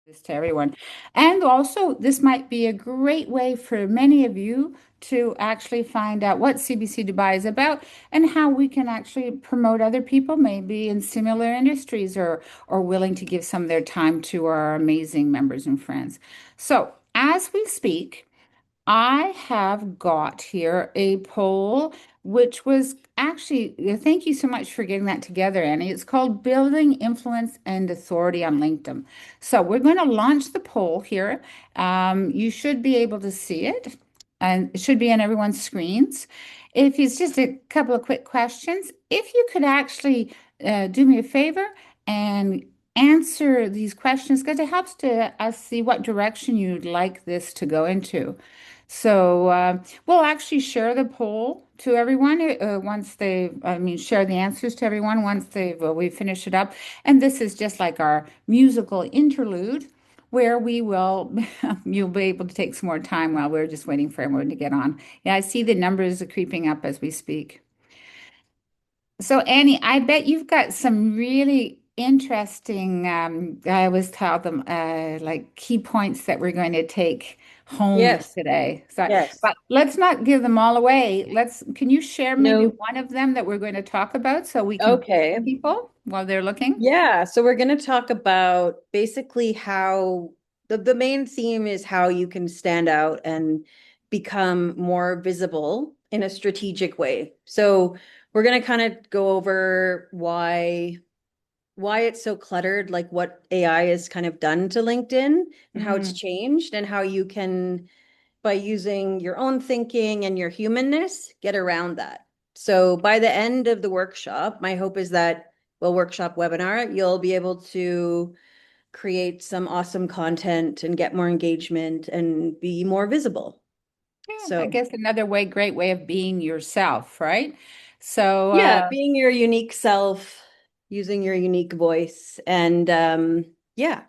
this to everyone. And also, this might be a great way for many of you to actually find out what CBC Dubai is about and how we can actually promote other people, maybe in similar industries or willing to give some of their time to our amazing members and friends. So, as we speak, I have got here a poll, which was actually, thank you so much for getting that together, Annie. It's called Building Influence and Authority on LinkedIn. So we're going to launch the poll here. You should be able to see it, and it should be on everyone's screens. If it's just a couple of quick questions, if you could actually do me a favor and answer these questions, because it helps to us see what direction you'd like this to go into. So we'll actually share the poll to everyone once share the answers to everyone once we finish it up. And this is just like our musical interlude where we will, you'll be able to take some more time while we're just waiting for everyone to get on. Yeah, I see the numbers are creeping up as we speak. So Annie, I bet you've got some really interesting, I always tell them like key points that we're going to take home Yes, today. So, yes. but let's not give them all away. Can you share maybe No. one of them that we're going to talk about so we can Okay. people while they're looking? Yeah. So we're going to talk about basically how the main theme is how you can stand out and become more visible in a strategic way. So we're going to kind of go over why it's so cluttered, like what AI has kind of done to LinkedIn and how it's Mm, changed and how you can by using your own thinking and your humanness, get around that. So by the end of the workshop, my hope is that, well, workshop webinar, you'll be able to create some awesome content and get more engagement and be more visible. yeah, I So guess another way, great way of being yourself, right? So, yeah, being your unique self, using your unique voice, and yeah, yeah,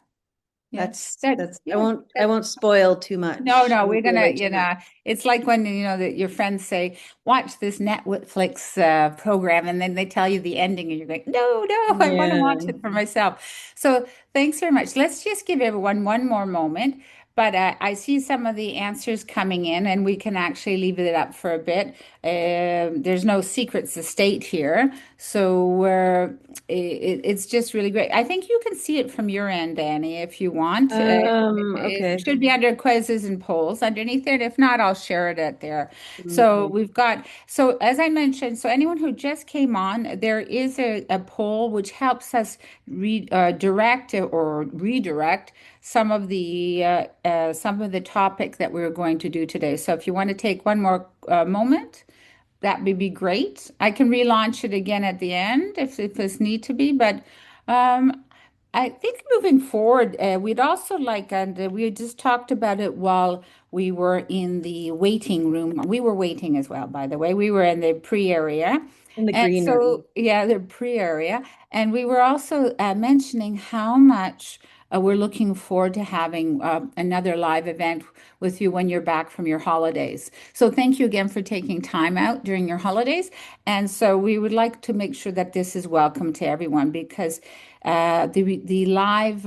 that, that's yeah. I won't spoil too No, much. no, I we're won't give gonna, away too much. it's like when, that your friends say, watch this Netflix program, and then they tell you the ending, and you're like, no, no, I want to watch Yeah. it for myself. So thanks very much. Let's just give everyone one more moment. But I see some of the answers coming in, and we can actually leave it up for a bit. There's no secrets to state here. So it's just really great. I think you can see it from your end, Danny, if you want. It Okay. should be under quizzes and polls underneath it. If not, I'll share it at there. So Okay. so as I mentioned, so anyone who just came on, there is a poll which helps us direct or redirect some of the topic that we're going to do today. So if you want to take one more moment, that would be great. I can relaunch it again at the end if this need to be, but um, I think moving forward, we'd also like, and we just talked about it while we were in the waiting room. We were waiting as well, by the way. We were in the pre area. In the And green room. so, yeah, the pre area. And we were also mentioning how much we're looking forward to having another live event with you when you're back from your holidays. So, thank you again for taking time out during your holidays. And so, we would like to make sure that this is welcome to everyone because the live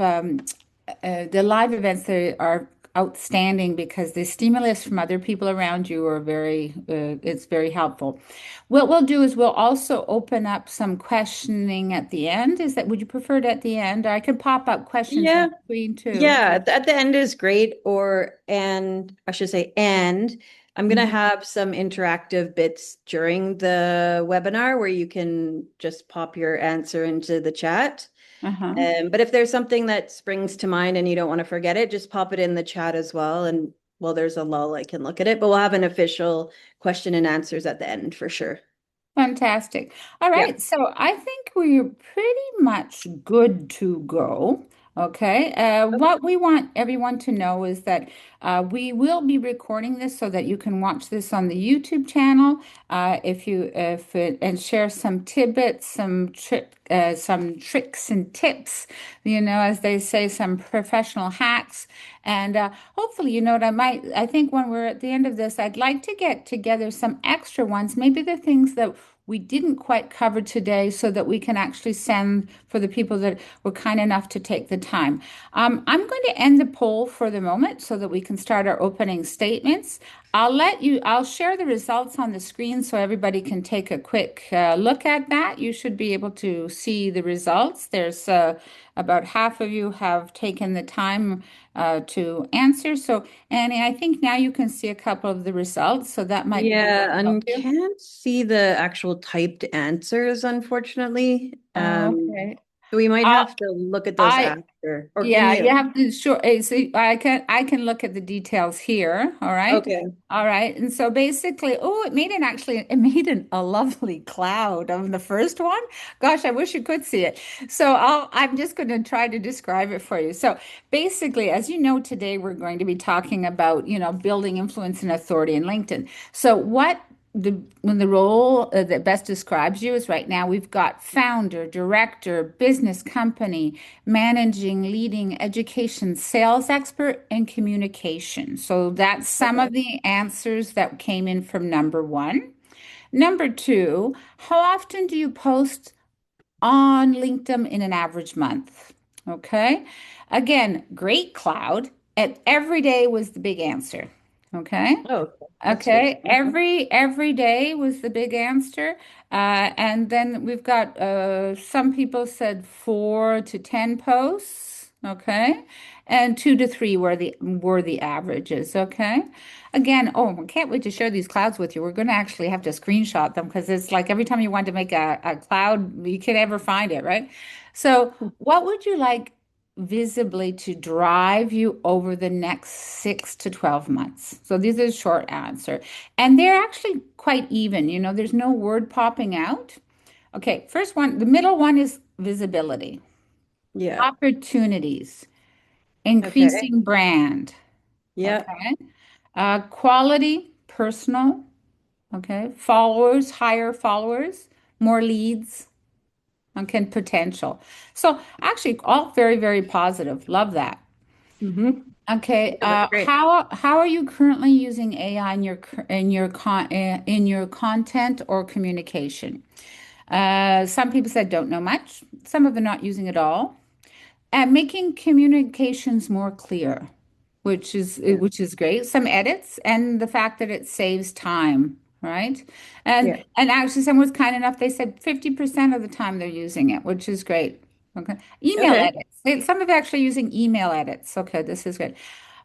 events that are outstanding because the stimulus from other people around you are it's very helpful. What we'll do is we'll also open up some questioning at the end. Would you prefer it at the end? I could pop up questions in Yeah. between too. Yeah. At the end is great. And I should say, and I'm going to Mhm. have some interactive bits during the webinar where you can just pop your answer into the chat. Uh-huh. But if there's something that springs to mind and you don't want to forget it, just pop it in the chat as well. And well, there's a lull, I can look at it, but we'll have an official question and answers at the end for sure. Fantastic. All Yeah. right, so I think we're pretty much good to go. Okay. Okay. What we want everyone to know is that we will be recording this so that you can watch this on the YouTube channel. If it, and share some tidbits, some tricks and tips, as they say, some professional hacks. And hopefully, what I think when we're at the end of this, I'd like to get together some extra ones, maybe the things that we didn't quite cover today so that we can actually send for the people that were kind enough to take the time. I'm going to end the poll for the moment so that we can start our opening statements. I'll share the results on the screen so everybody can take a quick look at that. You should be able to see the results. There's about half of you have taken the time to answer. So, Annie, I think now you can see a couple of the results, so that might be able to Yeah, help and you. can't see the actual typed answers, unfortunately. Okay. So we might I'll, have to look at those I after. Or can Yeah, you you? have to sure see I can look at the details here, all right? Okay. All right. And so basically, oh, it made a lovely cloud of the first one. Gosh, I wish you could see it. So I'm just going to try to describe it for you. So basically, as you know, today we're going to be talking about, building influence and authority in LinkedIn. So when the role that best describes you is right now, we've got founder, director, business company, managing, leading, education, sales expert, and communication. So that's some Okay. of the answers that came in from number one. Number two, how often do you post on LinkedIn in an average month? Okay. Again, great cloud. And every day was the big answer. Okay. Oh, okay. That's good to Okay, know. every day was the big answer, and then we've got some people said 4 to 10 posts, okay, and 2 to 3 were the averages, okay. Again, oh, I can't wait to share these clouds with you. We're going to actually have to screenshot them because it's like every time you want to make a cloud, you can ever find it, right? So, what would you like visibly to drive you over the next 6 to 12 months? So these are the short answer. And they're actually quite even. There's no word popping out. Okay, first one, the middle one is visibility, Yeah. opportunities, Okay. increasing brand. Yeah. Okay. Quality, personal. Okay. Followers, higher followers, more leads. Okay, potential. So actually, all very, very positive. Love that. Mm-hmm. Okay, Yeah, that's great. how are you currently using AI in your content or communication? Some people said don't know much. Some of them not using it all. Making communications more clear, Yeah. which is great. Some edits and the fact that it saves time, right? And Yeah. and actually, someone was kind enough. They said 50% of the time they're using it, which is great. Okay, email Okay. edits. Some of actually using email edits. Okay, this is good.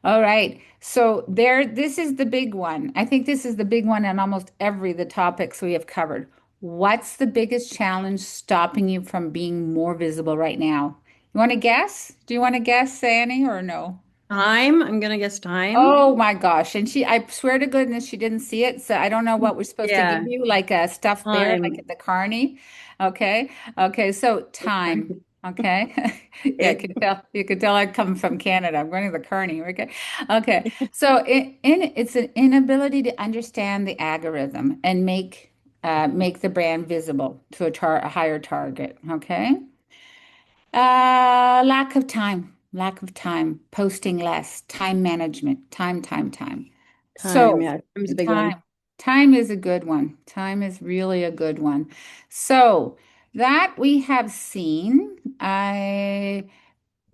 All right. So this is the big one. I think this is the big one in almost every the topics we have covered. What's the biggest challenge stopping you from being more visible right now? You want to guess? Do you want to guess, Annie, or no? Time. I'm gonna guess time. Oh my gosh. And I swear to goodness, she didn't see it. So I don't know what we're supposed to give Yeah. you, like a stuffed bear, like Time. at the carney. Okay. Okay. So time. Okay. Yeah, Okay. you can tell I come from Canada. I'm going to the carney. Okay. Okay. So it's an inability to understand the algorithm and make the brand visible to a higher target. Okay. Lack of time, posting less, time management, time. Time. So, Yeah. Time's a big one. time, time is a good one. Time is really a good one. So, that we have seen. Uh,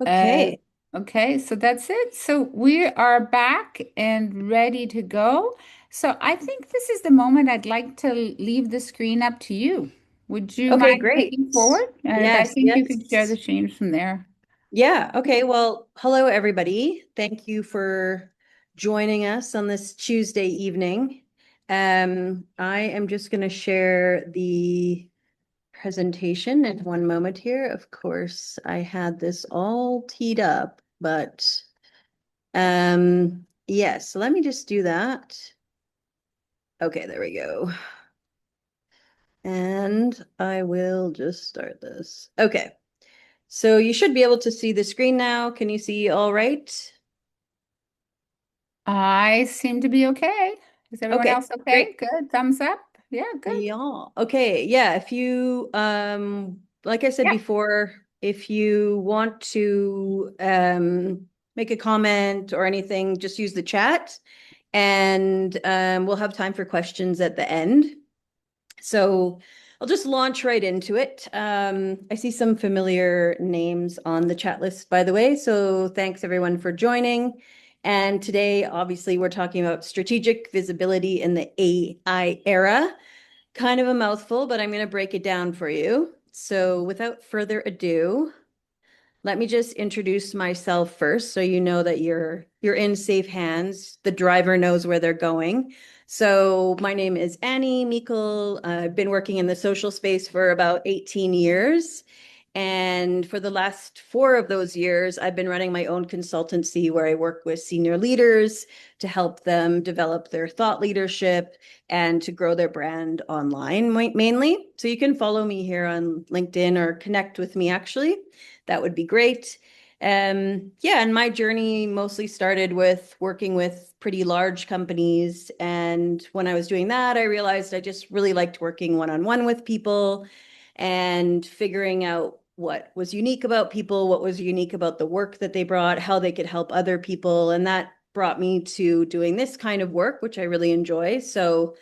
Okay. okay, so that's it. So, we are back and ready to go. So, I think this is the moment I'd like to leave the screen up to you. Would you Okay, mind great. taking forward? I Yes, think you could share the yes. screen from there. Yeah. Okay. Well, hello, everybody. Thank you for joining us on this Tuesday evening. I am just going to share the presentation in one moment here. Of course, I had this all teed up, but yes, so let me just do that. Okay, there we go. And I will just start this. Okay. So you should be able to see the screen now. Can you see all right? I seem to be okay. Is everyone Okay, else okay? great. Good. Thumbs up. Yeah, good. Yeah. Okay. Yeah. If you, like I said Yeah. before, if you want to make a comment or anything, just use the chat and we'll have time for questions at the end. So I'll just launch right into it. I see some familiar names on the chat list, by the way. So thanks everyone for joining. And today, obviously, we're talking about strategic visibility in the AI era. Kind of a mouthful, but I'm going to break it down for you. So without further ado, let me just introduce myself first so you know that you're in safe hands. The driver knows where they're going. So my name is Annie Meikle. I've been working in the social space for about 18 years. And for the last 4 of those years, I've been running my own consultancy where I work with senior leaders to help them develop their thought leadership and to grow their brand online mainly. So you can follow me here on LinkedIn or connect with me actually. That would be great. Yeah, and my journey mostly started with working with pretty large companies. And when I was doing that, I realized I just really liked working one-on-one with people and figuring out what was unique about people, what was unique about the work that they brought, how they could help other people. And that brought me to doing this kind of work, which I really enjoy. So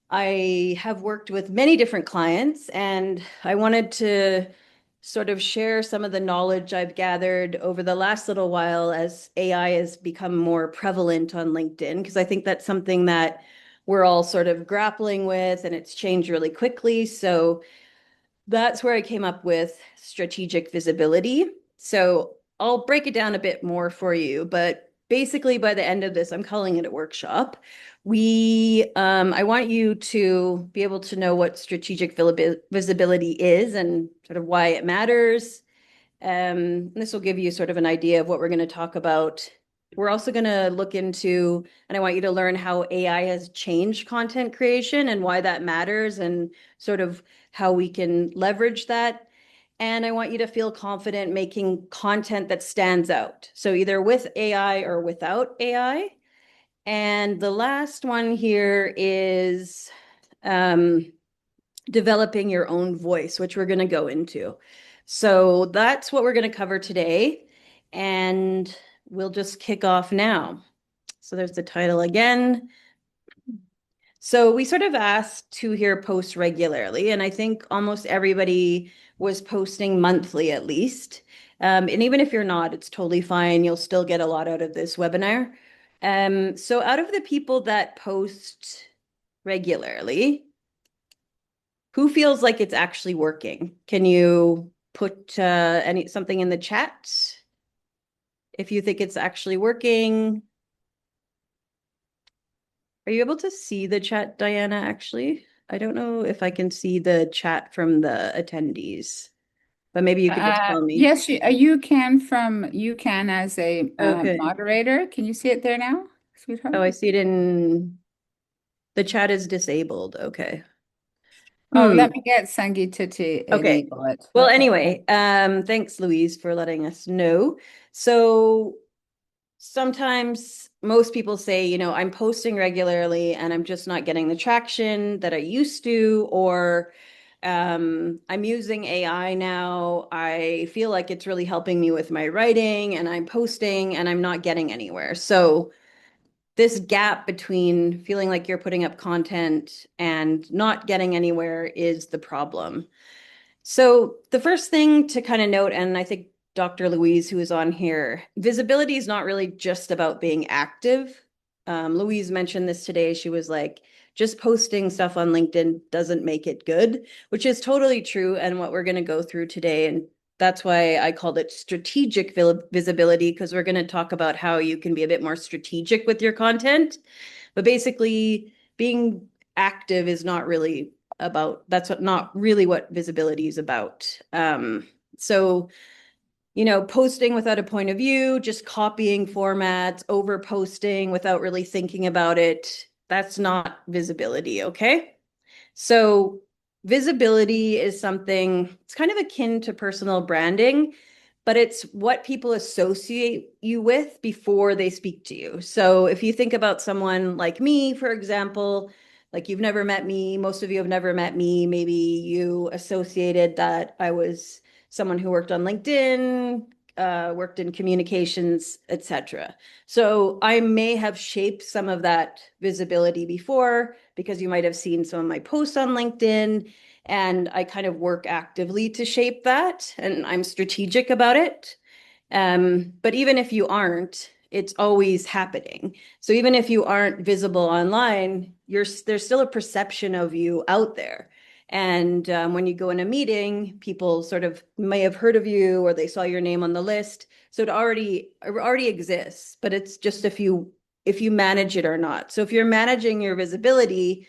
I have worked with many different clients, and I wanted to sort of share some of the knowledge I've gathered over the last little while as AI has become more prevalent on LinkedIn, because I think that's something that we're all sort of grappling with, and it's changed really quickly. So that's where I came up with strategic visibility. So I'll break it down a bit more for you, but basically by the end of this, I'm calling it a workshop. I want you to be able to know what strategic visibility is and sort of why it matters. This will give you sort of an idea of what we're going to talk about. We're also going to look into, and I want you to learn how AI has changed content creation and why that matters and sort of how we can leverage that. And I want you to feel confident making content that stands out. So either with AI or without AI. And the last one here is developing your own voice, which we're going to go into. So that's what we're going to cover today. And we'll just kick off now. So there's the title again. So we sort of asked to hear post regularly, and I think almost everybody was posting monthly at least. And even if you're not, it's totally fine. You'll still get a lot out of this webinar. So out of the people that post regularly, who feels like it's actually working? Can you put something in the chat if you think it's actually working? Are you able to see the chat, Diana, actually? I don't know if I can see the chat from the attendees, but maybe you could just tell me. Yes, you can as a Okay. moderator. Can you see it there now, Oh, sweetheart? I see it in the chat is disabled. Okay. Oh, Hmm. let me get Sangeeta to Okay. enable it. Well, anyway, thanks, Louise, for letting us know. So sometimes most people say, I'm posting regularly and I'm just not getting the traction that I used to, or I'm using AI now. I feel like it's really helping me with my writing and I'm posting and I'm not getting anywhere. So this gap between feeling like you're putting up content and not getting anywhere is the problem. So the first thing to kind of note, and I think Dr. Louise, who is on here, visibility is not really just about being active. Louise mentioned this today. She was like, just posting stuff on LinkedIn doesn't make it good, which is totally true. And what we're going to go through today. And that's why I called it strategic visibility, because we're going to talk about how you can be a bit more strategic with your content. But basically, being active is not really not really what visibility is about. So, posting without a point of view, just copying formats, over posting without really thinking about it, that's not visibility, okay? So visibility is something, it's kind of akin to personal branding, but it's what people associate you with before they speak to you. So if you think about someone like me, for example, like you've never met me, most of you have never met me, maybe you associated that I was someone who worked on LinkedIn, worked in communications, etc. So I may have shaped some of that visibility before, because you might have seen some of my posts on LinkedIn, and I kind of work actively to shape that, and I'm strategic about it. But even if you aren't, it's always happening. So even if you aren't visible online, there's still a perception of you out there. And when you go in a meeting, people sort of may have heard of you or they saw your name on the list. So it already exists, but it's just if you manage it or not. So if you're managing your visibility,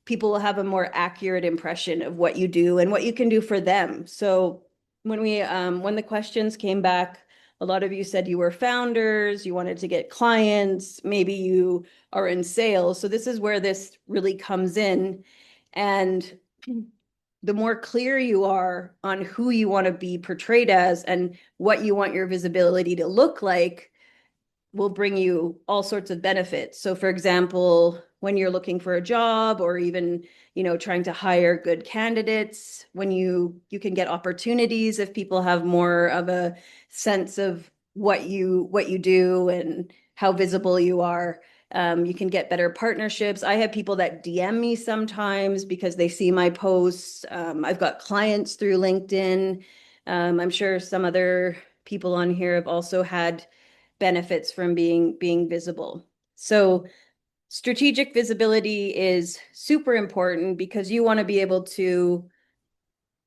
people will have a more accurate impression of what you do and what you can do for them. So when the questions came back, a lot of you said you were founders, you wanted to get clients, maybe you are in sales. So this is where this really comes in. And the more clear you are on who you want to be portrayed as and what you want your visibility to look like, will bring you all sorts of benefits. So for example, when you're looking for a job or even, trying to hire good candidates, when you can get opportunities if people have more of a sense of what you do and how visible you are. You can get better partnerships. I have people that DM me sometimes because they see my posts. I've got clients through LinkedIn. I'm sure some other people on here have also had benefits from being visible. So strategic visibility is super important because you want to be able to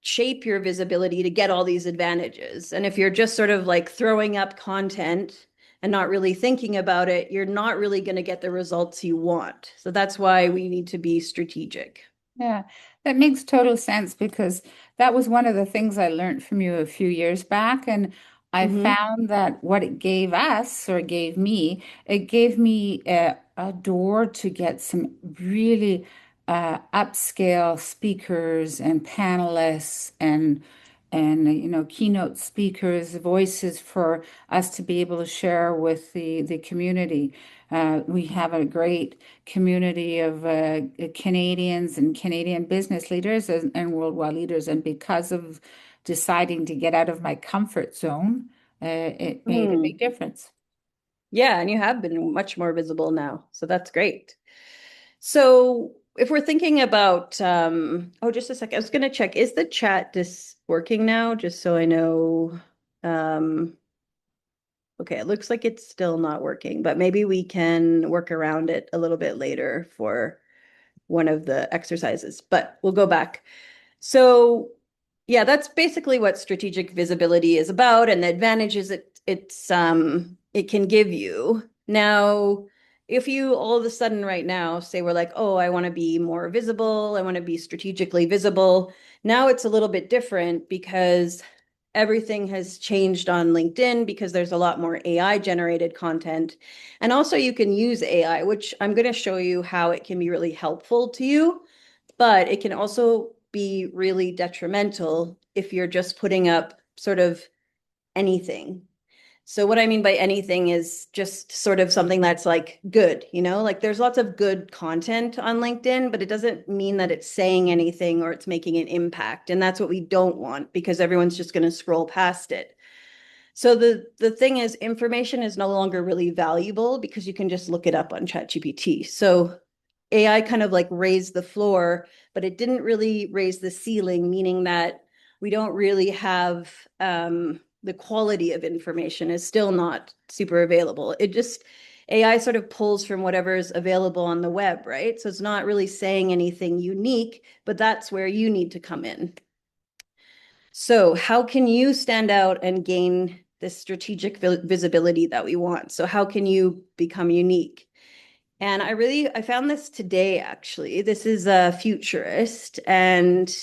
shape your visibility to get all these advantages. And if you're just sort of like throwing up content and not really thinking about it, you're not really going to get the results you want. So that's why we need to be strategic. Yeah, that makes total sense because that was one of the things I learned from you a few years back. And I Mm-hmm. found that what it gave us, or it gave me a door to get some really upscale speakers and panelists and keynote speakers, voices for us to be able to share with the community. We have a great community of Canadians and Canadian business leaders and worldwide leaders. And because of deciding to get out of my comfort zone, it made a big Mm. difference. Yeah, and you have been much more visible now. So that's great. So if we're thinking about, oh, just a second, I was going to check, is the chat just working now? Just so I know. Um, okay, it looks like it's still not working, but maybe we can work around it a little bit later for one of the exercises, but we'll go back. So yeah, that's basically what strategic visibility is about and the advantages it can give you. Now, if you all of a sudden right now say we're like, oh, I want to be more visible, I want to be strategically visible. Now it's a little bit different because everything has changed on LinkedIn because there's a lot more AI generated content. And also you can use AI, which I'm going to show you how it can be really helpful to you, but it can also be really detrimental if you're just putting up sort of anything. So what I mean by anything is just sort of something that's like good, like there's lots of good content on LinkedIn, but it doesn't mean that it's saying anything or it's making an impact. And that's what we don't want because everyone's just going to scroll past it. So the thing is, information is no longer really valuable because you can just look it up on ChatGPT. So AI kind of like raised the floor, but it didn't really raise the ceiling, meaning that we don't really have the quality of information is still not super available. It just AI sort of pulls from whatever is available on the web, right? So it's not really saying anything unique, but that's where you need to come in. So how can you stand out and gain this strategic visibility that we want? So how can you become unique? And I found this today, actually. This is a futurist, and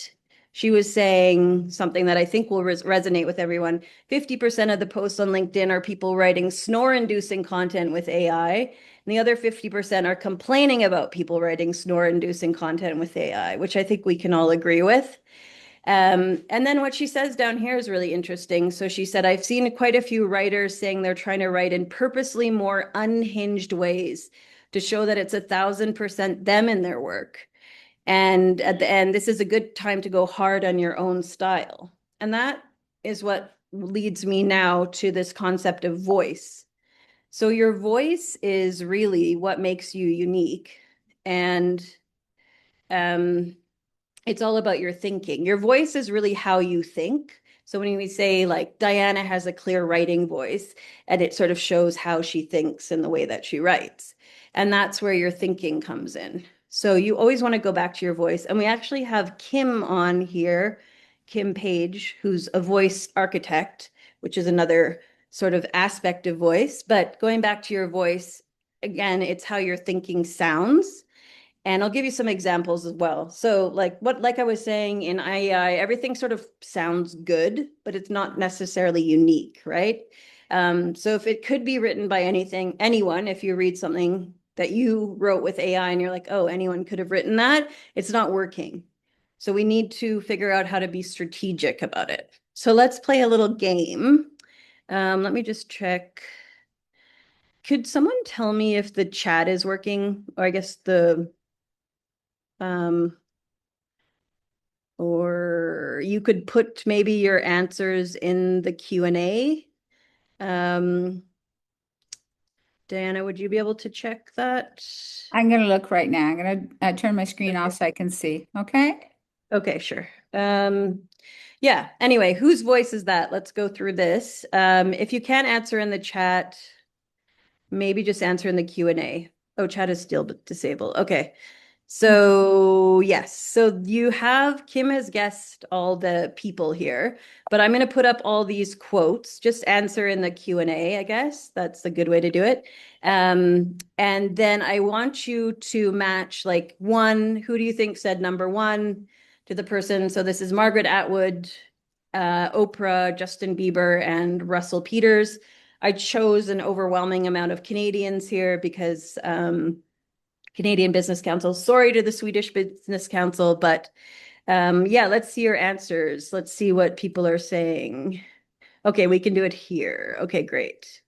she was saying something that I think will resonate with everyone. 50% of the posts on LinkedIn are people writing snore-inducing content with AI, and the other 50% are complaining about people writing snore-inducing content with AI, which I think we can all agree with. And then what she says down here is really interesting. So she said, I've seen quite a few writers saying they're trying to write in purposely more unhinged ways to show that it's 1,000% them in their work. And at the end, this is a good time to go hard on your own style. And that is what leads me now to this concept of voice. So your voice is really what makes you unique. And Um, it's all about your thinking. Your voice is really how you think. So when we say like Diana has a clear writing voice, and it sort of shows how she thinks in the way that she writes. And that's where your thinking comes in. So you always want to go back to your voice. And we actually have Kim on here, Kim Page, who's a voice architect, which is another sort of aspect of voice. But going back to your voice, again, it's how your thinking sounds. And I'll give you some examples as well. So like I was saying in IEI, everything sort of sounds good, but it's not necessarily unique, right? So if it could be written by anyone, if you read something that you wrote with AI and you're like, oh, anyone could have written that, it's not working. So we need to figure out how to be strategic about it. So let's play a little game. Let me just check. Could someone tell me if the chat is working? Or I guess um, or you could put maybe your answers in the Q&A. Um, Diana, would you be able to check that? I'm going to look right now. I'm going to turn my screen off Okay. so I can see. Okay. Okay, sure. Yeah, anyway, whose voice is that? Let's go through this. If you can't answer in the chat, maybe just answer in the Q&A. Oh, chat is still disabled. Okay. So yes, so you have Kim has guessed all the people here, but I'm going to put up all these quotes. Just answer in the Q&A, I guess. That's a good way to do it. And then I want you to match like one, who do you think said number one to the person? So this is Margaret Atwood, Oprah, Justin Bieber, and Russell Peters. I chose an overwhelming amount of Canadians here because Canadian Business Council. Sorry to the Swedish Business Council, but yeah, let's see your answers. Let's see what people are saying. Okay, we can do it here. Okay, great.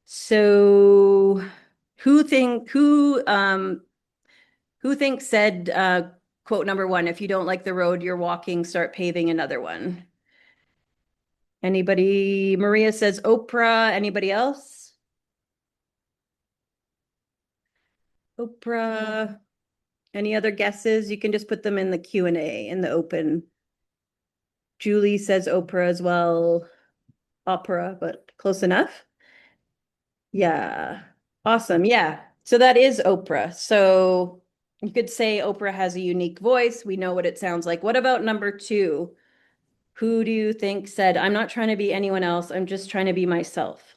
So who thinks said quote number one, if you don't like the road you're walking, start paving another one. Anybody? Maria says Oprah. Anybody else? Oprah. Any other guesses? You can just put them in the Q&A in the open. Julie says Oprah as well. Opera, but close enough. Yeah. Awesome. Yeah. So that is Oprah. So you could say Oprah has a unique voice. We know what it sounds like. What about number two? Who do you think said, I'm not trying to be anyone else. I'm just trying to be myself?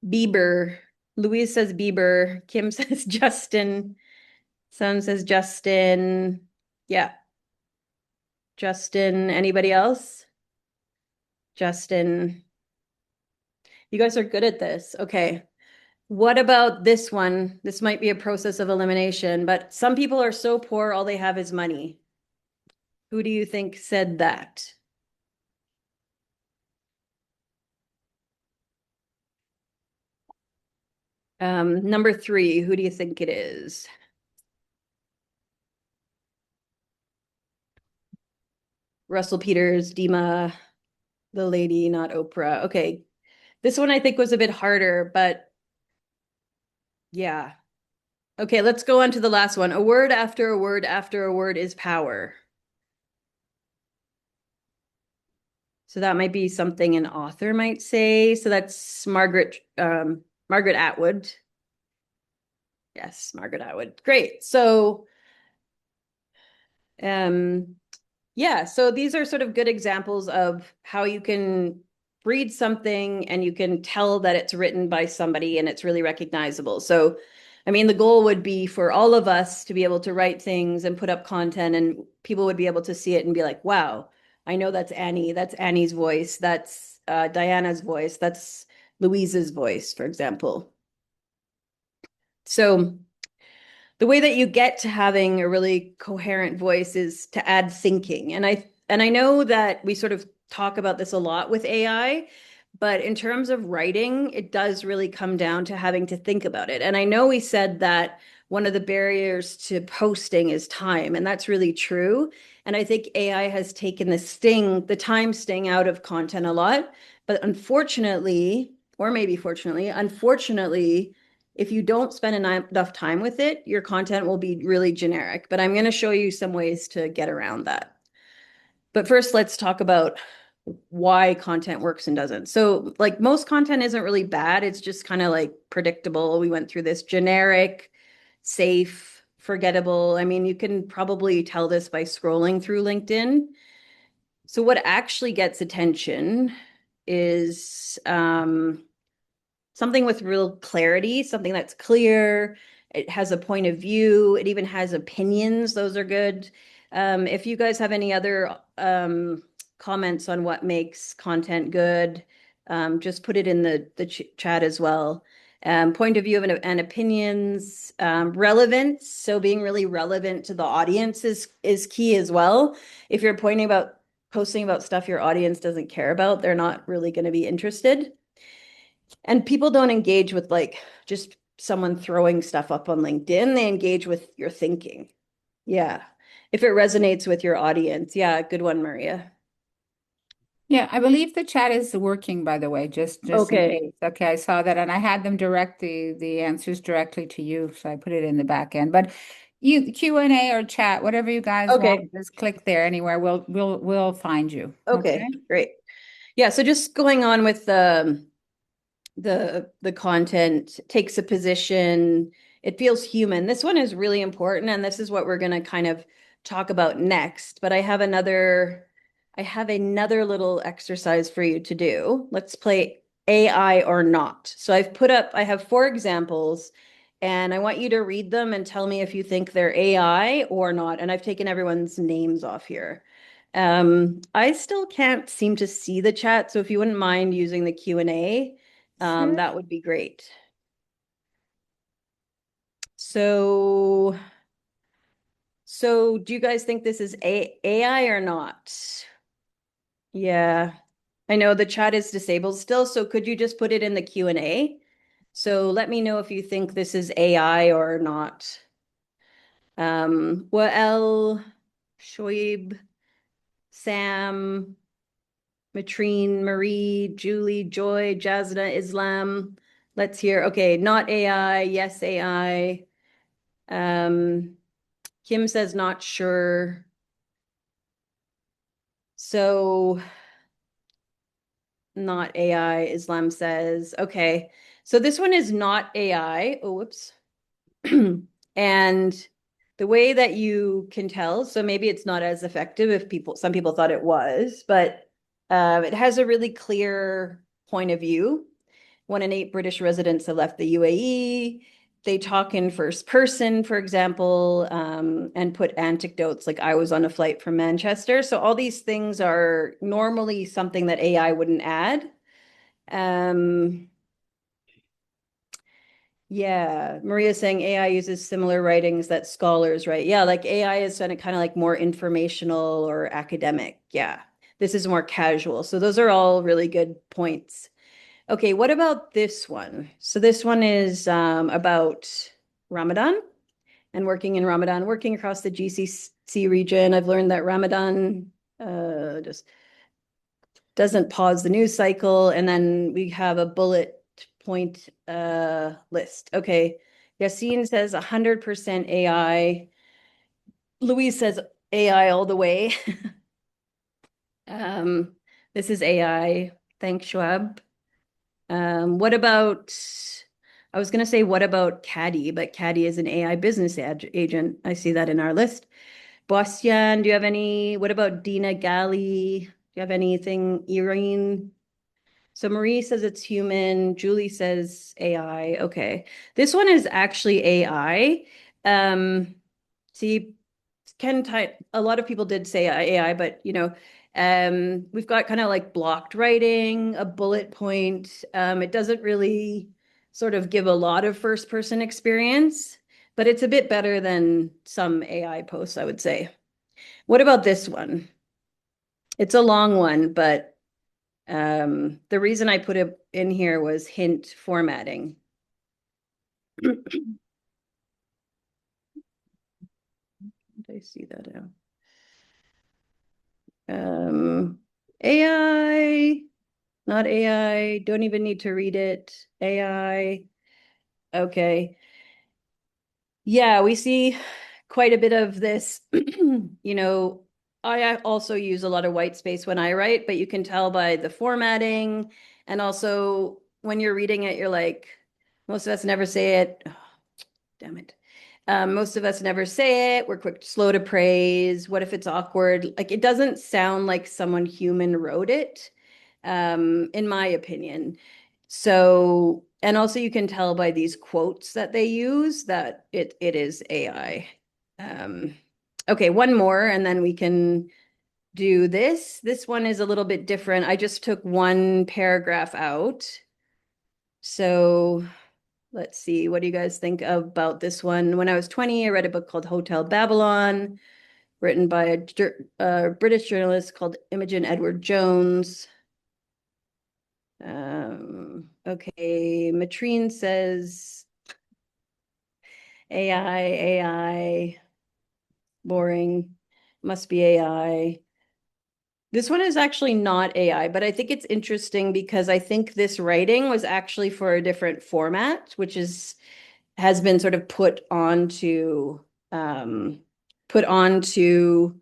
Bieber. Louise says Bieber. Kim says Justin. Son says Justin. Yeah. Justin. Anybody else? Justin. You guys are good at this. Okay. What about this one? This might be a process of elimination, but some people are so poor, all they have is money. Who do you think said that? Number three, who do you think it is? Russell Peters, Dima, the lady, not Oprah. Okay. This one I think was a bit harder, but yeah. Okay, let's go on to the last one. A word after a word after a word is power. So that might be something an author might say. So that's Margaret Atwood. Yes, Margaret Atwood. Great. So um yeah, so these are sort of good examples of how you can read something and you can tell that it's written by somebody and it's really recognizable. So I mean, the goal would be for all of us to be able to write things and put up content and people would be able to see it and be like, wow, I know that's Annie. That's Annie's voice. That's Diana's voice. That's Louise's voice, for example. So the way that you get to having a really coherent voice is to add thinking. And I know that we sort of talk about this a lot with AI, but in terms of writing, it does really come down to having to think about it. And I know we said that one of the barriers to posting is time, and that's really true. And I think AI has taken the time sting out of content a lot. But unfortunately, or maybe fortunately, unfortunately, if you don't spend enough time with it, your content will be really generic. But I'm going to show you some ways to get around that. But first, let's talk about why content works and doesn't. So, like most content isn't really bad. It's just kind of like predictable. We went through this generic, safe, forgettable. I mean, you can probably tell this by scrolling through LinkedIn. So, what actually gets attention is something with real clarity, something that's clear. It has a point of view. It even has opinions. Those are good. If you guys have any other comments on what makes content good, just put it in the chat as well. Point of view and opinions, relevance. So being really relevant to the audience is key as well. If you're posting about stuff your audience doesn't care about, they're not really going to be interested. And people don't engage with like just someone throwing stuff up on LinkedIn. They engage with your thinking. Yeah. If it resonates with your audience. Yeah, good one, Maria. Yeah, I believe the chat is working, by the way, just in Okay. case. Okay, I saw that and I had them direct the answers directly to you, so I put it in the back end. But you Q&A or chat, whatever you guys Okay. want, just click there anywhere. We'll find you. Okay. Okay? Great. Yeah, so just going on with the content takes a position. It feels human. This one is really important, and this is what we're going to kind of talk about next. But I have another little exercise for you to do. Let's play AI or not. So I have four examples, and I want you to read them and tell me if you think they're AI or not. And I've taken everyone's names off here. I still can't seem to see the chat, so if you wouldn't mind using the Q&A, Sure. that would be great. So, so do you guys think this is AI or not? Yeah, I know the chat is disabled still, so could you just put it in the Q&A? So let me know if you think this is AI or not. Wael, Shoaib, Sam, Matrine, Marie, Julie, Joy, Jasna, Islam. Let's hear. Okay, not AI. Yes, AI. Kim says not sure. So not AI. Islam says okay. So this one is not AI. Oh, whoops. And the way that you can tell, so maybe it's not as effective if some people thought it was, but it has a really clear point of view. 1 in 8 British residents have left the UAE. They talk in first person, for example, and put anecdotes like I was on a flight from Manchester. So all these things are normally something that AI wouldn't add. Um, yeah, Maria's saying AI uses similar writings that scholars write. Yeah, like AI is kind of like more informational or academic. Yeah, this is more casual. So those are all really good points. Okay, what about this one? So this one is about Ramadan and working in Ramadan, working across the GCC region. I've learned that Ramadan just doesn't pause the news cycle. And then we have a bullet point list. Okay, Yassine says 100% AI. Louise says AI all the way. um, this is AI. Thanks, Schwab. What about, I was going to say, what about Caddy? But Caddy is an AI business agent. I see that in our list. Bostian, do you have any? What about Dina Gali? Do you have anything? Irene? So Marie says it's human. Julie says AI. Okay. This one is actually AI. See, Ken, a lot of people did say AI, but we've got kind of like blocked writing, a bullet point. It doesn't really sort of give a lot of first person experience, but it's a bit better than some AI posts, I would say. What about this one? It's a long one, but the reason I put it in here was hint formatting. Did I see that now? AI, not AI, don't even need to read it. AI. Okay. Yeah, we see quite a bit of this. You know, I also use a lot of white space when I write, but you can tell by the formatting. And also when you're reading it, you're like, most of us never say it. Oh, damn it. Most of us never say it. We're quick, slow to praise. What if it's awkward? Like it doesn't sound like someone human wrote it, in my opinion. So, and also you can tell by these quotes that they use that it is AI. Um, okay, one more, and then we can do this. This one is a little bit different. I just took one paragraph out. So let's see, what do you guys think about this one? When I was 20, I read a book called Hotel Babylon, written by a British journalist called Imogen Edward Jones. Okay, Matrine says AI, boring, must be AI. This one is actually not AI, but I think it's interesting because I think this writing was actually for a different format, which has been sort of um, put onto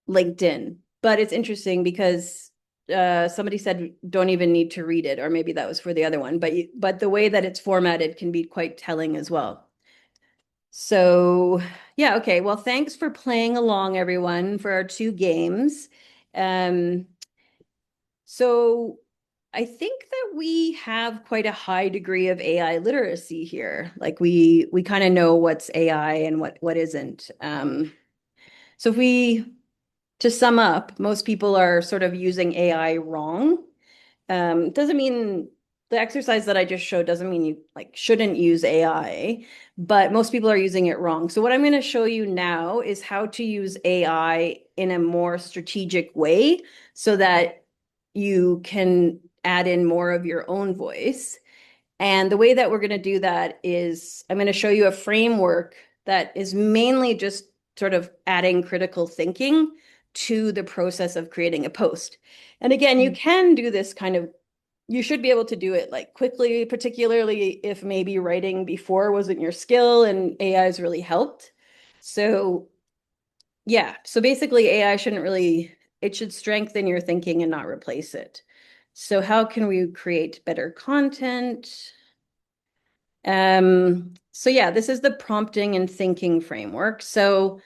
LinkedIn. But it's interesting because somebody said don't even need to read it, or maybe that was for the other one. But the way that it's formatted can be quite telling as well. So yeah, okay. Well, thanks for playing along, everyone, for our two games. Um, so I think that we have quite a high degree of AI literacy here. Like we kind of know what's AI and what isn't. So if we to sum up, most people are sort of using AI wrong. Doesn't mean the exercise that I just showed doesn't mean you like shouldn't use AI, but most people are using it wrong. So what I'm going to show you now is how to use AI in a more strategic way so that you can add in more of your own voice. And the way that we're going to do that is I'm going to show you a framework that is mainly just sort of adding critical thinking to the process of creating a post. And again, you can do this kind of, you should be able to do it like quickly, particularly if maybe writing before wasn't your skill and AI has really helped. So, yeah, so basically, AI shouldn't really, it should strengthen your thinking and not replace it. So, how can we create better content? So yeah, this is the prompting and thinking framework. So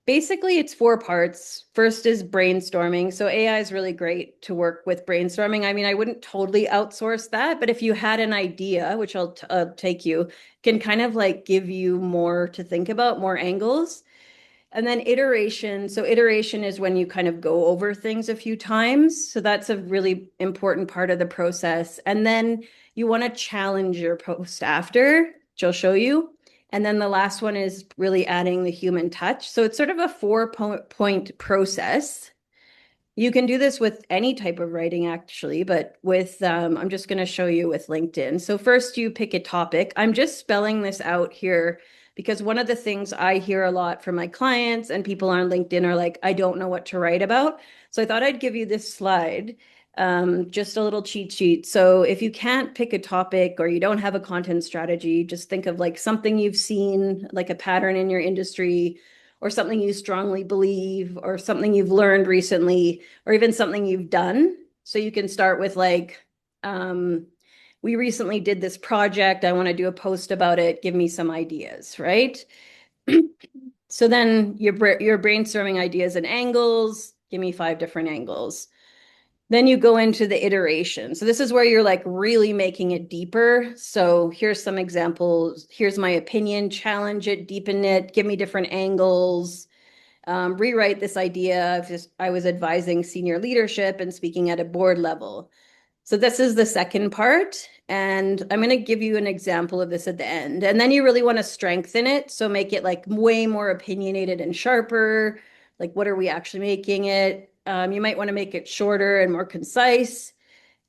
basically it's four parts. First is brainstorming. So AI is really great to work with brainstorming. I mean, I wouldn't totally outsource that, but if you had an idea, which I'll take you, can kind of like give you more to think about, more angles. And then iteration. So iteration is when you kind of go over things a few times. So that's a really important part of the process. And then you want to challenge your post after, which I'll show you. And then the last one is really adding the human touch. So it's sort of a four-point process. You can do this with any type of writing, actually, but with I'm just going to show you with LinkedIn. So first you pick a topic. I'm just spelling this out here because one of the things I hear a lot from my clients and people on LinkedIn are like, I don't know what to write about. So I thought I'd give you this slide, just a little cheat sheet. So if you can't pick a topic or you don't have a content strategy, just think of like something you've seen, like a pattern in your industry, or something you strongly believe, or something you've learned recently, or even something you've done. So you can start with like, we recently did this project. I want to do a post about it. Give me some ideas, right? So then you're brainstorming ideas and angles. Give me 5 different angles. Then you go into the iteration. So this is where you're like really making it deeper. So here's some examples. Here's my opinion, challenge it, deepen it, give me different angles. Rewrite this idea of just I was advising senior leadership and speaking at a board level. So this is the second part. And I'm going to give you an example of this at the end. And then you really want to strengthen it. So make it like way more opinionated and sharper. Like, what are we actually making it? You might want to make it shorter and more concise.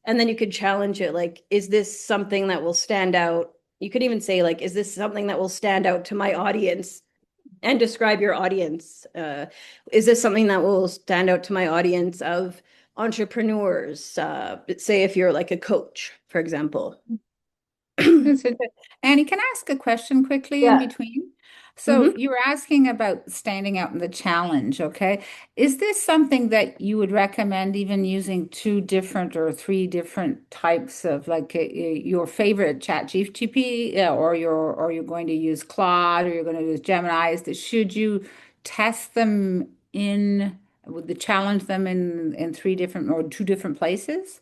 And then you could challenge it like, is this something that will stand out? You could even say, like, is this something that will stand out to my audience? And describe your audience. Is this something that will stand out to my audience of entrepreneurs? Say if you're like a coach, for example. That's it. Annie, can I ask a question quickly in Yeah. between? So Hmm. you were asking about standing out in the challenge, okay? Is this something that you would recommend even using two different or three different types of like your favorite chat GPT or you're going to use Claude or you're going to use Gemini? Should you test them in would the challenge them in three different or two different places?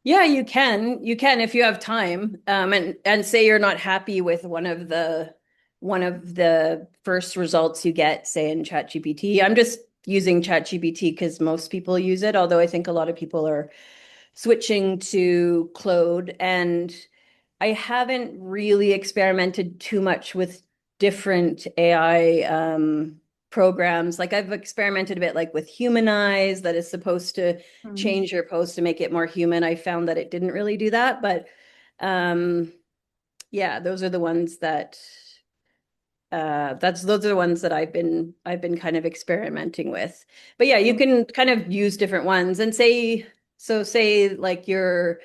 Yeah, you can. You can if you have time. And say you're not happy with one of the first results you get, say in ChatGPT. I'm just using ChatGPT because most people use it, although I think a lot of people are switching to Claude. And I haven't really experimented too much with different AI programs. Like I've experimented a bit like with Humanize that is supposed to Hmm. change your post to make it more human. I found that it didn't really do that, but um yeah, those are the ones that those are the ones that I've been kind of experimenting with. But yeah, you can kind of use different ones and say like your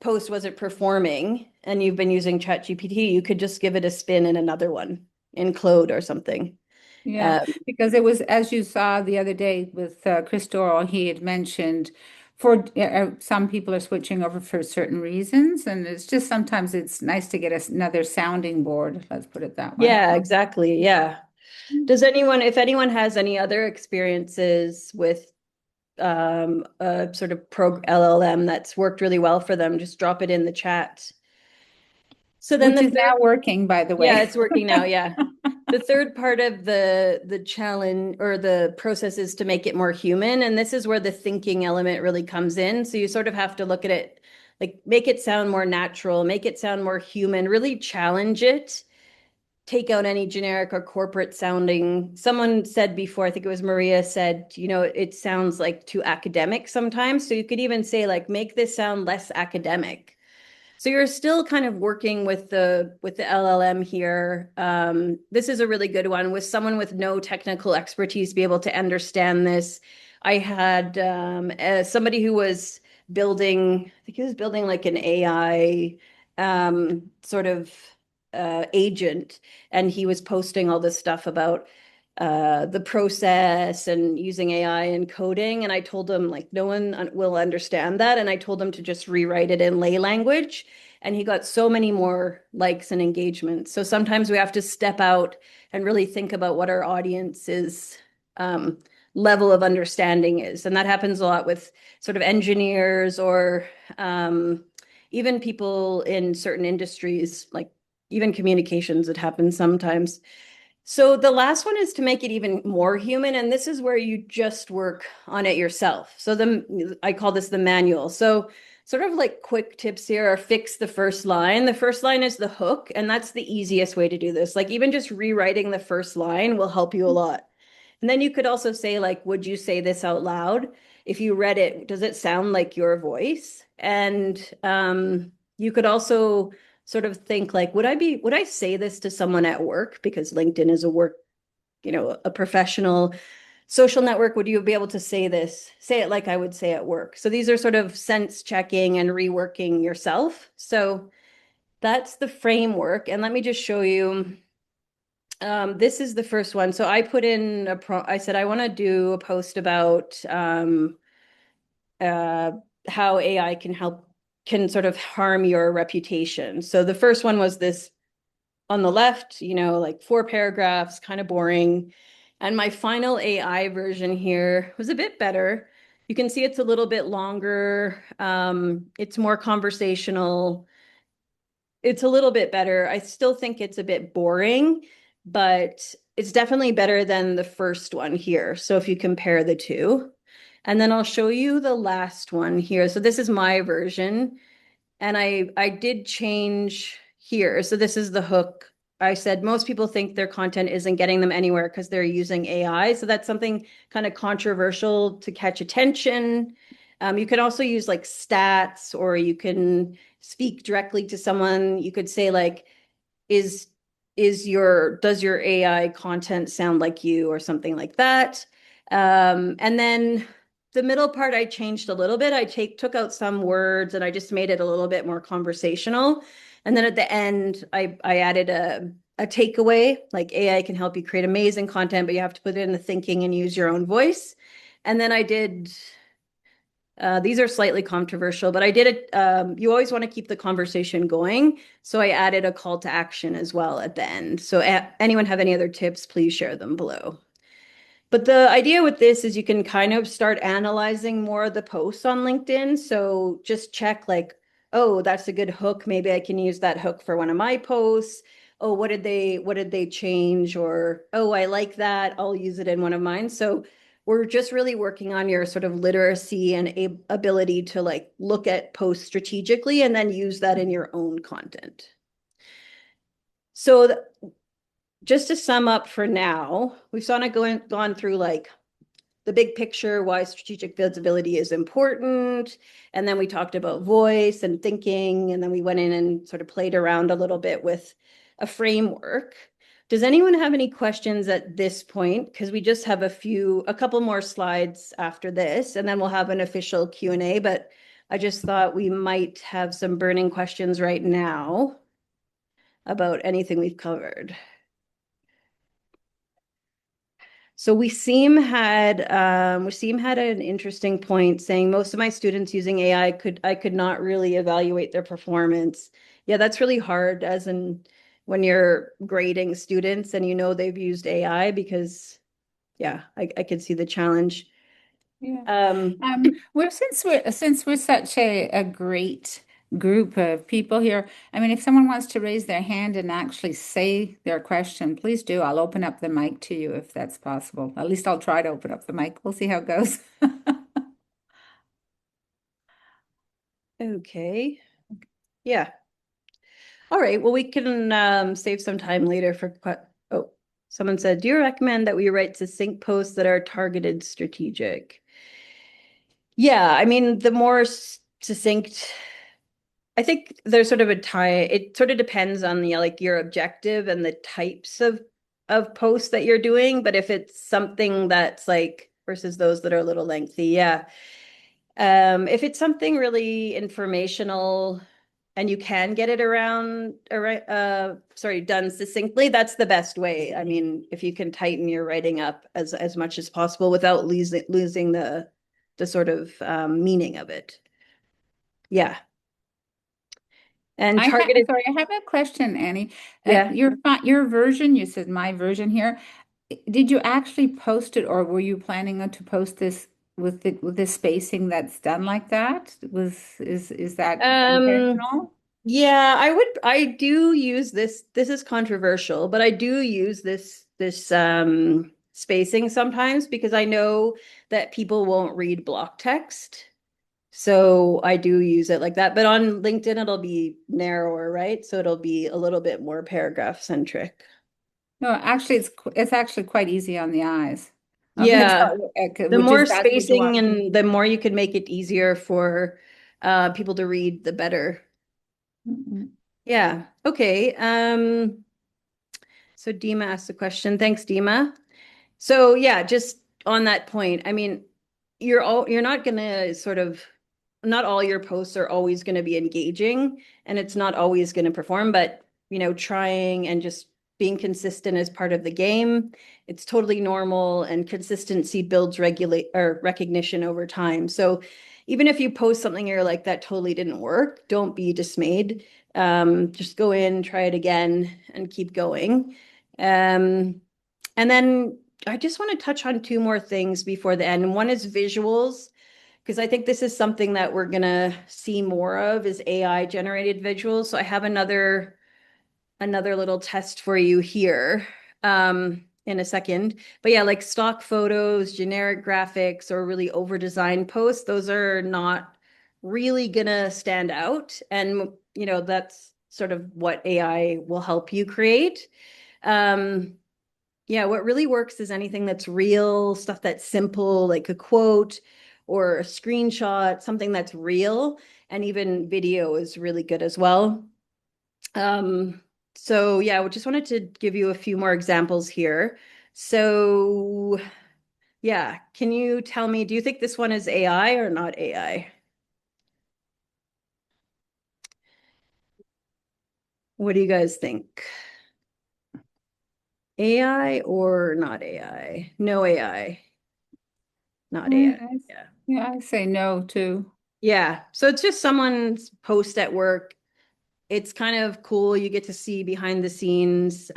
post wasn't performing and you've been using ChatGPT, you could just give it a spin in another one in Claude or something. Yeah, Um, because it was, as you saw the other day with Chris Doral, he had mentioned for some people are switching over for certain reasons, and it's just sometimes it's nice to get another sounding board. Let's put it that way. yeah, exactly. Yeah. If anyone has any other experiences with a sort of pro LLM that's worked really well for them, just drop it in the chat. So then Which the is third, now working, by the yeah, way. it's working now. Yeah. The third part of the challenge or the process is to make it more human. And this is where the thinking element really comes in. So you sort of have to look at it, like make it sound more natural, make it sound more human, really challenge it, take out any generic or corporate sounding. Someone said before, I think it was Maria said, it sounds like too academic sometimes. So you could even say like, make this sound less academic. So you're still kind of working with the LLM here. This is a really good one with someone with no technical expertise be able to understand this. I had somebody who was building, I think he was building like an AI sort of agent, and he was posting all this stuff about the process and using AI and coding. And I told him like no one will understand that. And I told him to just rewrite it in lay language. And he got so many more likes and engagements. So sometimes we have to step out and really think about what our audience's um, level of understanding is. And that happens a lot with sort of engineers or even people in certain industries, like even communications, it happens sometimes. So the last one is to make it even more human, and this is where you just work on it yourself. So I call this the manual. So sort of like quick tips here are fix the first line. The first line is the hook, and that's the easiest way to do this. Like even just rewriting the first line will help you a lot. And then you could also say like, would you say this out loud? If you read it, does it sound like your voice? And you could also sort of think like, would I say this to someone at work? Because LinkedIn is a work, a professional social network. Would you be able to say it like I would say at work? So these are sort of sense checking and reworking yourself. So that's the framework. And let me just show you. This is the first one. So I put in I said I want to do a post about uh, how AI can sort of harm your reputation. So the first one was this on the left, like 4 paragraphs, kind of boring. And my final AI version here was a bit better. You can see it's a little bit longer. It's more conversational. It's a little bit better. I still think it's a bit boring, but it's definitely better than the first one here. So if you compare the two, and then I'll show you the last one here. So this is my version. And I did change here. So this is the hook. I said most people think their content isn't getting them anywhere because they're using AI. So that's something kind of controversial to catch attention. You can also use like stats, or you can speak directly to someone. You could say like, is does your AI content sound like you, or something like that. And then the middle part I changed a little bit. I took out some words and I just made it a little bit more conversational. And then at the end, I added a takeaway, like AI can help you create amazing content, but you have to put it in the thinking and use your own voice. And then I did these are slightly controversial, but I did it. You always want to keep the conversation going. So I added a call to action as well at the end. So anyone have any other tips, please share them below. But the idea with this is you can kind of start analyzing more of the posts on LinkedIn. So just check like, oh, that's a good hook. Maybe I can use that hook for one of my posts. Oh, what did they change? Or, oh, I like that. I'll use it in one of mine. So we're just really working on your sort of literacy and ability to like look at posts strategically and then use that in your own content. So just to sum up for now, we've sort of gone through like the big picture, why strategic visibility is important. And then we talked about voice and thinking. And then we went in and sort of played around a little bit with a framework. Does anyone have any questions at this point? Because we just have a couple more slides after this, and then we'll have an official Q&A. But I just thought we might have some burning questions right now about anything we've covered. So Wasim had an interesting point saying most of my students using AI I could not really evaluate their performance. Yeah, that's really hard as in when you're grading students and you know they've used AI because yeah, I could see the challenge. Yeah. Um, Well, since we're such a great group of people here, I mean, if someone wants to raise their hand and actually say their question, please do. I'll open up the mic to you if that's possible. At least I'll try to open up the mic. We'll see how it goes. okay. Yeah. All right. Well, we can save some time later for oh, someone said, do you recommend that we write succinct posts that are targeted strategic? Yeah, I mean, the more succinct, I think there's sort of a tie. It sort of depends on the like your objective and the types of posts that you're doing. But if it's something that's like versus those that are a little lengthy, yeah. If it's something really informational and you can get it done succinctly, that's the best way. I mean, if you can tighten your writing up as much as possible without losing the sort of meaning of it. Yeah. And targeted, I have a question, Annie. yeah. Your version, you said my version here. Did you actually post it, or were you planning to post this with the spacing that's done like that? Is that Um, intentional? yeah, I do use this. This is controversial, but I do use this spacing sometimes because I know that people won't read block text. So I do use it like that. But on LinkedIn, it'll be narrower, right? So it'll be a little bit more paragraph centric. No, actually, it's actually quite easy on the eyes. Okay, Yeah. The which is more that's what you spacing want. and the more you can make it easier for people to read, the better. Mm-mm. Yeah. Okay. So Dima asked the question. Thanks, Dima. So yeah, just on that point, I mean, you're not gonna sort of not all your posts are always going to be engaging and it's not always going to perform, but trying and just being consistent is part of the game. It's totally normal and consistency builds regulate or recognition over time. So even if you post something you're like that totally didn't work, don't be dismayed. Just go in, try it again, and keep going. And then I just want to touch on two more things before the end. One is visuals, because I think this is something that we're gonna see more of is AI generated visuals. So I have another little test for you here in a second. But yeah, like stock photos, generic graphics, or really over designed posts, those are not really gonna stand out. And that's sort of what AI will help you create. Um, yeah, what really works is anything that's real, stuff that's simple, like a quote or a screenshot, something that's real, and even video is really good as well. Um, so yeah, we just wanted to give you a few more examples here. So Yeah. Can you tell me, do you think this one is AI or not AI? What do you guys think? AI or not AI? No AI, not Mm, AI. Yeah. yeah, I say no too. Yeah. So it's just someone's post at work. It's kind of cool. You get to see behind the scenes.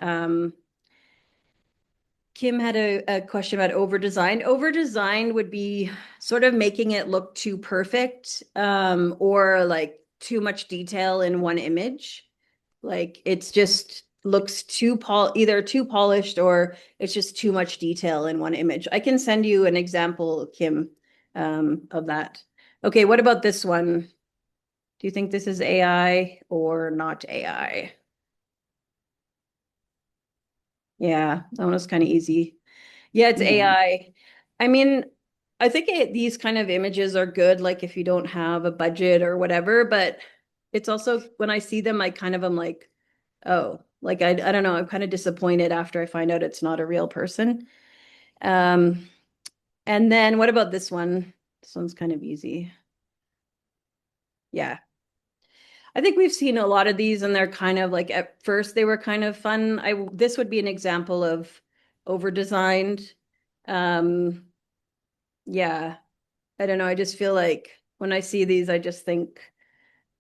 Kim had a question about over design. Over designed would be sort of making it look too perfect, or like too much detail in one image. Like it's just looks either too polished or it's just too much detail in one image. I can send you an example, Kim, of that. Okay, what about this one? Do you think this is AI or not AI? Yeah, that one was kind of easy. Yeah, it's Yeah, AI. I mean, I think these kind of images are good, like if you don't have a budget or whatever, but it's also when I see them, I kind of am like, oh, like I don't know, I'm kind of disappointed after I find out it's not a real person. Um, and then what about this one? This one's kind of easy. Yeah. I think we've seen a lot of these and they're kind of like at first they were kind of fun. This would be an example of over designed. Um, yeah. I don't know. I just feel like when I see these, I just think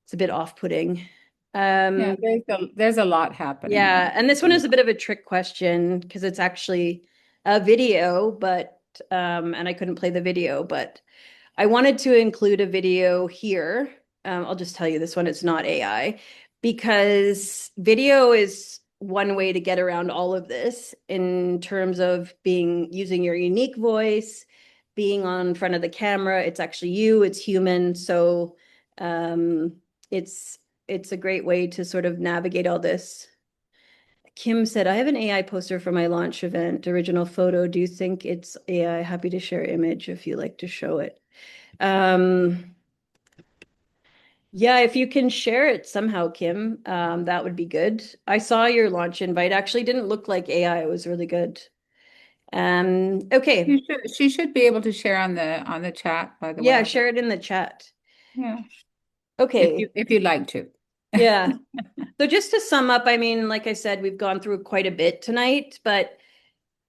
it's a bit off-putting. yeah, Um, there's a lot happening yeah, there. and this one is a bit of a trick question because it's actually a video, but and I couldn't play the video, but I wanted to include a video here. I'll just tell you this one, it's not AI because video is one way to get around all of this in terms of being using your unique voice, being on front of the camera. It's actually you, it's human. So um, it's it's a great way to sort of navigate all this. Kim said, I have an AI poster for my launch event, original photo. Do you think it's AI? Happy to share image if you like to show it. Um, yeah, if you can share it somehow, Kim, that would be good. I saw your launch invite. Actually didn't look like AI. It was really good. Okay. She should be able to share on the chat, by the Yeah, way. share it in the chat. Yeah, Okay. if you'd like to. Yeah. So just to sum up, I mean, like I said, we've gone through quite a bit tonight, but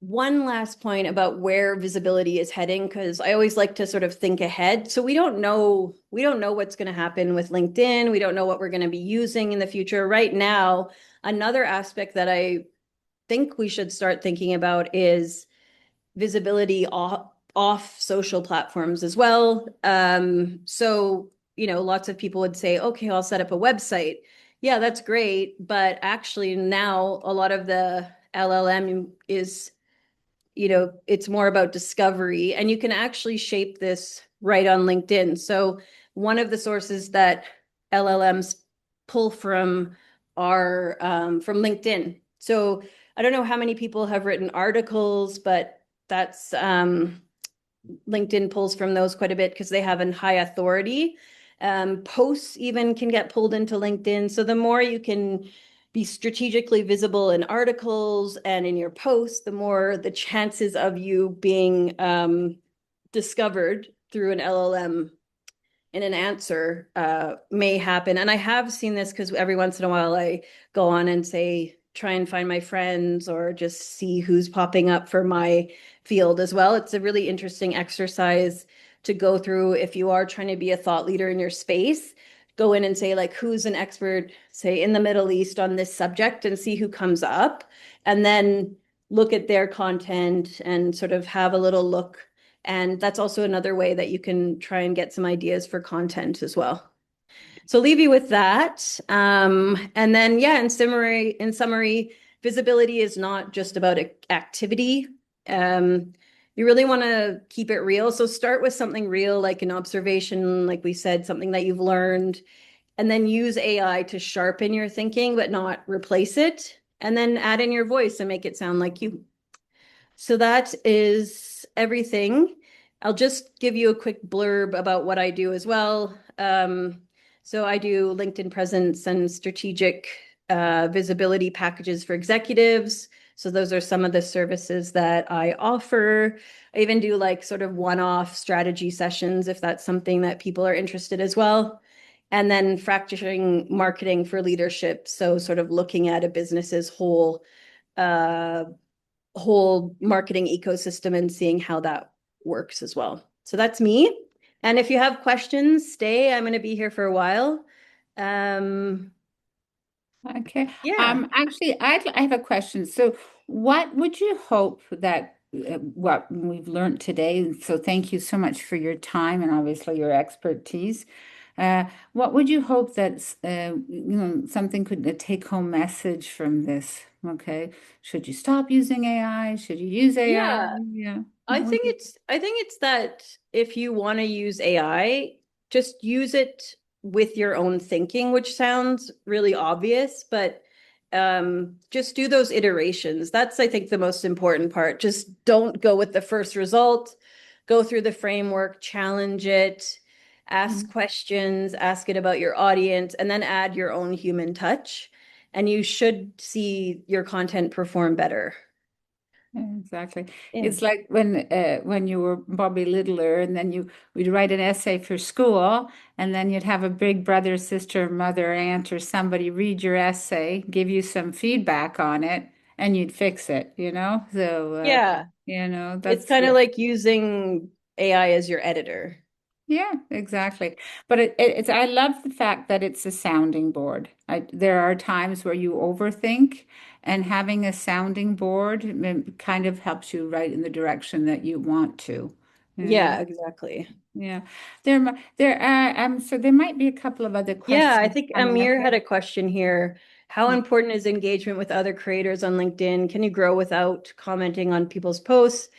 one last point about where visibility is heading, because I always like to sort of think ahead. So we don't know what's going to happen with LinkedIn. We don't know what we're going to be using in the future. Right now, another aspect that I think we should start thinking about is visibility off social platforms as well. So lots of people would say, okay, I'll set up a website. Yeah, that's great. But actually now a lot of the LLM is, it's more about discovery and you can actually shape this right on LinkedIn. So one of the sources that LLMs pull from are from LinkedIn. So I don't know how many people have written articles, but that's LinkedIn pulls from those quite a bit because they have a high authority. Posts even can get pulled into LinkedIn. So the more you can be strategically visible in articles and in your posts, the more the chances of you being discovered through an LLM in an answer may happen. And I have seen this because every once in a while I go on and say, try and find my friends or just see who's popping up for my field as well. It's a really interesting exercise to go through if you are trying to be a thought leader in your space. Go in and say, like, who's an expert, say, in the Middle East on this subject and see who comes up. And then look at their content and sort of have a little look, and that's also another way that you can try and get some ideas for content as well. So leave you with that. And then, yeah, in summary, visibility is not just about activity. You really want to keep it real. So start with something real, like an observation, like we said, something that you've learned, and then use AI to sharpen your thinking, but not replace it. And then add in your voice and make it sound like you. So that is everything. I'll just give you a quick blurb about what I do as well. So I do LinkedIn presence and strategic visibility packages for executives. So those are some of the services that I offer. I even do like sort of one-off strategy sessions if that's something that people are interested as well. And then fracturing marketing for leadership. So sort of looking at a business's uh, whole marketing ecosystem and seeing how that works as well. So that's me. And if you have questions, stay. I'm going to be here for a while. Um, Okay. yeah. Actually, I have a question. So, what would you hope that what we've learned today? So, thank you so much for your time and obviously your expertise. What would you hope that something could a take-home message from this? Okay. Should you stop using AI? Should you use AI? Yeah. Yeah. I What would think you? it's that if you want to use AI, just use it with your own thinking, which sounds really obvious, but just do those iterations. That's, I think, the most important part. Just don't go with the first result. Go through the framework, challenge it, ask Mm. questions, ask it about your audience, and then add your own human touch. And you should see your content perform better. Yeah, exactly. Yeah. It's like when you were Bobby Littler, and then you would write an essay for school, and then you'd have a big brother, sister, mother, aunt, or somebody read your essay, give you some feedback on it, and you'd fix it, you know? So Yeah. It's that's kind of like using AI as your editor. yeah, exactly. But it's I love the fact that it's a sounding board. There are times where you overthink, and having a sounding board kind of helps you right in the direction that you want to. You know? Yeah, exactly. Yeah. So there might be a couple of other Yeah, I questions think coming up Amir had here. a question here. How important is engagement with other creators on LinkedIn? Can you grow without commenting on people's posts?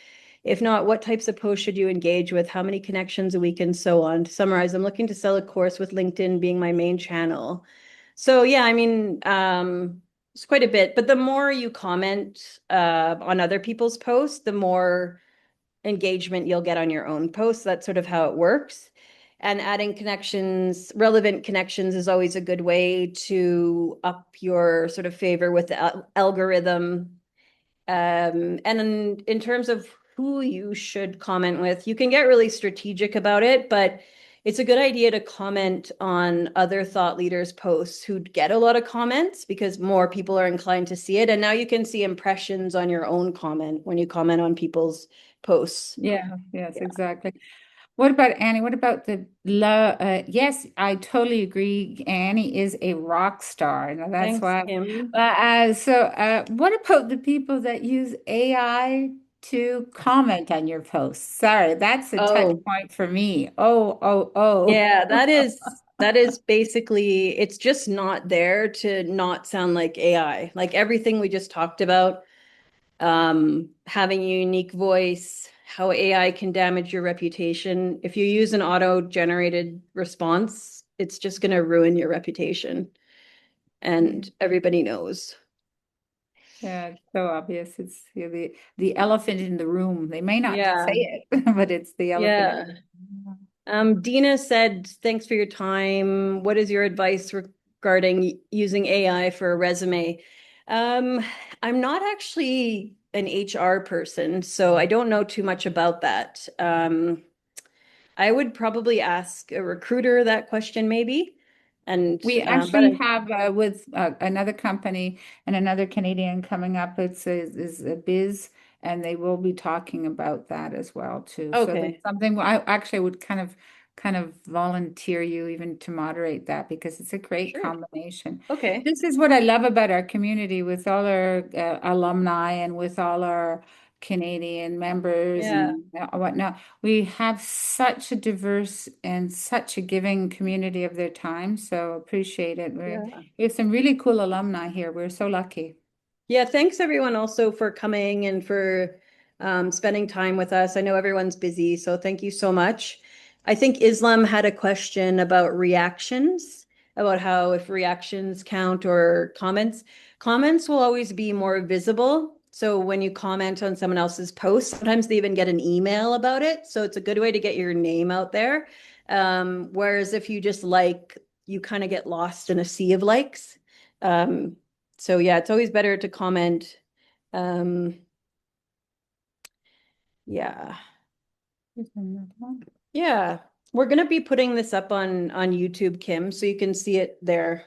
If not, what types of posts should you engage with? How many connections a week and so on? To summarize, I'm looking to sell a course with LinkedIn being my main channel. So yeah, I mean, it's quite a bit, but the more you comment on other people's posts, the more engagement you'll get on your own posts. That's sort of how it works. And adding connections, relevant connections is always a good way to up your sort of favor with the algorithm. And in terms of who you should comment with, you can get really strategic about it, but it's a good idea to comment on other thought leaders' posts who get a lot of comments because more people are inclined to see it. And now you can see impressions on your own comment when you comment on people's posts. Yeah, yes, Yeah. exactly. What about Annie? What about the love? Yes, I totally agree. Annie is a rock star. Now that's Thanks, why. Kim. What about the people that use AI to comment on your posts? Sorry, that's a touch Oh, point for me. Oh. yeah, that is basically it's just not there to not sound like AI. Like everything we just talked about, having a unique voice, how AI can damage your reputation. If you use an auto-generated response, it's just going to ruin your reputation, Yeah, and everybody knows. yeah, it's so obvious. It's the elephant in the room. They may not say Yeah, it, but it's the elephant in yeah. the room. Dina said, thanks for your time. What is your advice regarding using AI for a resume? Um, I'm not actually an HR person, so I don't know too much about that. I would probably ask a recruiter that question maybe. And We but actually have with another company and another Canadian coming up. Is a biz, and they will be talking about that as well too. So that's okay, something I actually would kind of volunteer you even to moderate that because it's a great sure. combination. Okay. This is what I love about our community with all our alumni and with all our Canadian members Yeah, and whatnot. We have such a diverse and such a giving community of their time, so appreciate it. yeah. We have some really cool alumni here. We're so lucky. Yeah, thanks everyone also for coming and for spending time with us. I know everyone's busy, so thank you so much. I think Islam had a question about reactions, about how if reactions count or comments. Comments will always be more visible. So when you comment on someone else's post, sometimes they even get an email about it. So it's a good way to get your name out there. Whereas if you just like, you kind of get lost in a sea of likes. Um, so yeah, it's always better to comment Um, yeah. Here's another one. Yeah. We're gonna be putting this up on YouTube, Kim, so you can see it there.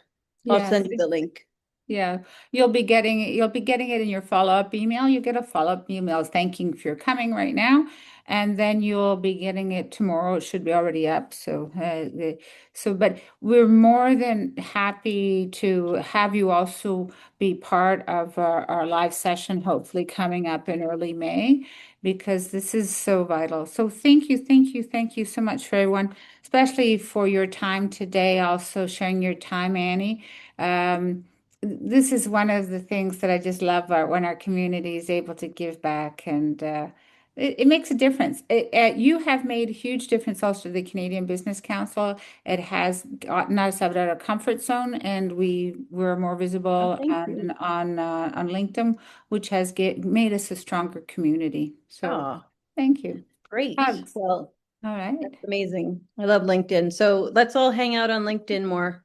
I'll send Yes. you the link. Yeah, you'll be getting it in your follow-up email. You get a follow-up email thanking you for your coming right now, and then you'll be getting it tomorrow. It should be already up. But we're more than happy to have you also be part of our live session, hopefully coming up in early May, because this is so vital. So thank you, thank you, thank you so much for everyone, especially for your time today, also sharing your time, Annie. This is one of the things that I just love when our community is able to give back, and it makes a difference. You have made a huge difference also to the Canadian Business Council. It has gotten us out of our comfort zone, and we're more Oh, visible thank you. on LinkedIn, which has made us a stronger community. So Oh, thank you. great. Hugs. Well, All right. that's amazing. I love LinkedIn. So let's all hang out on LinkedIn more.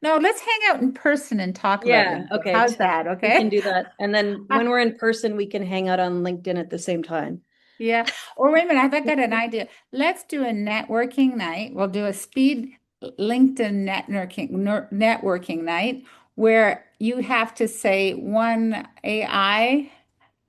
No, let's hang out in person and talk about Yeah, LinkedIn. okay. How's that? We can Okay. do that. And then when we're in person, we can hang out on LinkedIn at the same time. Yeah. Or wait a minute, I've got an idea. Let's do a networking night. We'll do a speed LinkedIn networking night where you have to say one AI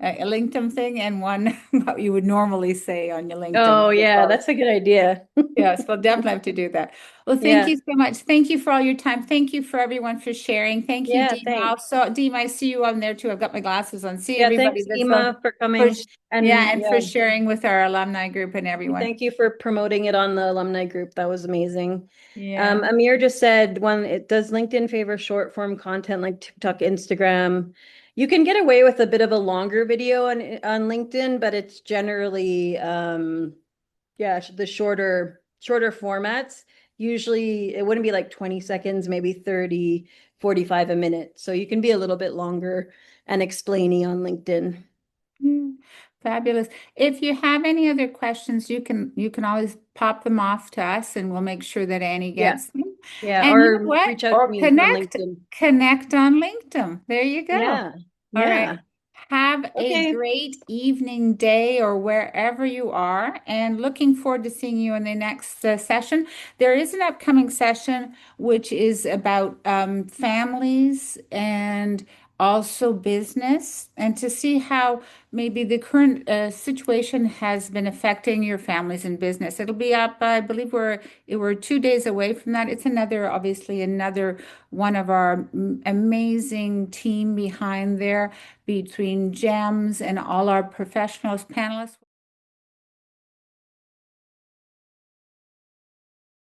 a LinkedIn thing and one what you would normally say on your LinkedIn Oh, yeah, post. that's a good idea. Yes, we'll definitely have to do that. Well, thank Yeah. you so much. Thank you for all your time. Thank you for everyone for sharing. Thank you, Yeah, Deema. thanks. Also, Deema, I see you on there too. I've got my glasses on. See Yeah, everybody thanks, that's on Ema, for for coming. yeah, And and yeah, for sharing with our alumni group and everyone. thank you for promoting it on the alumni group. That was amazing. Yeah. Amir just said one, it does LinkedIn favor short form content like TikTok, Instagram. You can get away with a bit of a longer video on LinkedIn, but it's generally yeah, the shorter formats. Usually it wouldn't be like 20 seconds, maybe 30, 45 a minute. So you can be a little bit longer and explainy on LinkedIn. Yeah. Fabulous. If you have any other questions, you can always pop them off to us and we'll make sure that Annie Yeah. gets them. Yeah. And you know Or what? reach out to Or me on connect, LinkedIn. connect on LinkedIn. There you go. Yeah. All right. Yeah. Have a Okay. great evening, day, or wherever you are, and looking forward to seeing you in the next session. There is an upcoming session which is about families and also business, and to see how maybe the current situation has been affecting your families and business. It'll be up, I believe we're 2 days away from that. It's obviously another one of our amazing team behind there between GEMS and all our professionals, panelists.